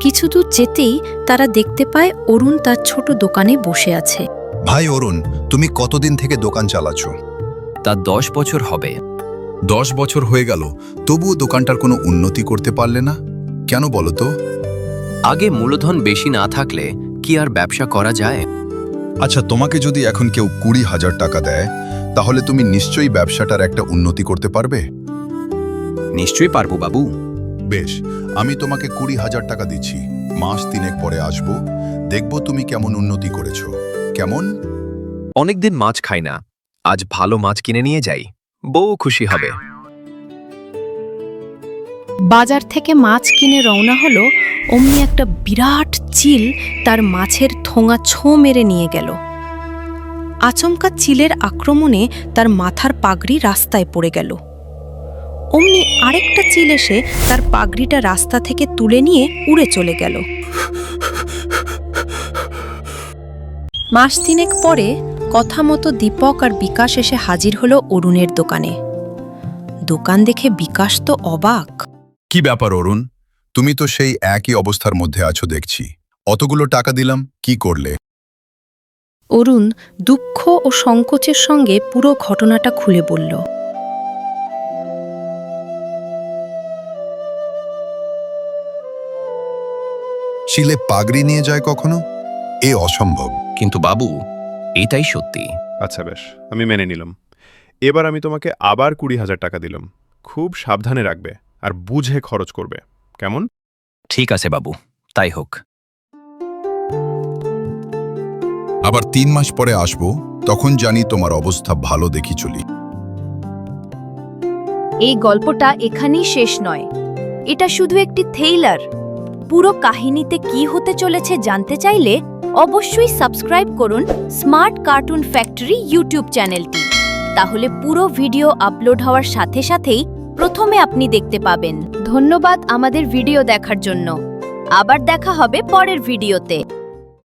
কিছু দূর যেতেই তারা দেখতে পায় অরুণ তার ছোট দোকানে বসে আছে। ভাই অরুণ, তুমি কতদিন থেকে দোকান চালাচ্ছ? তা 10 বছর হবে। 10 বছর হয়ে গেল, তবুও দোকানটার কোনো উন্নতি করতে পারলে না কেন বলো তো? আগে মূলধন বেশি না থাকলে কি আর ব্যবসা করা যায়? আচ্ছা, তোমাকে যদি এখন কেউ 20,000 টাকা দেয়, তাহলে তুমি নিশ্চয়ই ব্যবসাটার একটা উন্নতি করতে পারবে? নিশ্চয়ই পারবো বাবু। বেশ, আমি তোমাকে 20,000 টাকা দিচ্ছি। মাস 3 পরে আসবো, দেখব তুমি কেমন উন্নতি করেছো। কেমন? অনেকদিন মাছ খাই না, আজ ভালো মাছ কিনে নিয়ে যাই, বউ খুশি হবে। বাজার থেকে মাছ কিনে রওনা হলো, অমনি একটা বিরাট চিল তার মাছের ঠোঙা ছোঁ মেরে নিয়ে গেল। আচমকা চিলের আক্রমণে তার মাথার পাগড়ি রাস্তায় পড়ে গেল। অমনি আরেকটা চিল এসে তার পাগড়িটা রাস্তা থেকে তুলে নিয়ে উড়ে চলে গেল। মাস 3 পরে কথা মতো দীপক আর বিকাশ এসে হাজির হলো অরুণের দোকানে। দোকান দেখে বিকাশ তো অবাক। কি ব্যাপার অরুণ, তুমি তো সেই একই অবস্থার মধ্যে আছো দেখছি। অতগুলো টাকা দিলাম, কি করলে? অরুণ দুঃখ ও সংকোচের সঙ্গে পুরো ঘটনাটা খুলে বলল। শিলে পাগড়ি নিয়ে যায় কখনো? এ অসম্ভব। কিন্তু বাবু, এটাই সত্যি। আচ্ছা বেশ, আমি মেনে নিলাম। এবার আমি তোমাকে আবার 20,000 টাকা দিলাম। খুব সাবধানে রাখবে আর বুঝে খরচ করবে, কেমন? ঠিক আছে বাবু, তাই হোক। আবার 3 মাস পরে আসবো, তখন জানি তোমার অবস্থা ভালো দেখি চলি। এই গল্পটা এখানেই শেষ নয়, এটা শুধু একটি থ্রিলার। পুরো কাহিনীতে কি হতে চলেছে জানতে চাইলে অবশ্যই সাবস্ক্রাইব করুন স্মার্ট কার্টুন ফ্যাক্টরি ইউটিউব চ্যানেলটি। তাহলে পুরো ভিডিও আপলোড হওয়ার সাথে সাথেই প্রথমে আপনি দেখতে পাবেন। ধন্যবাদ আমাদের ভিডিও দেখার জন্য। আবার দেখা হবে পরের ভিডিওতে।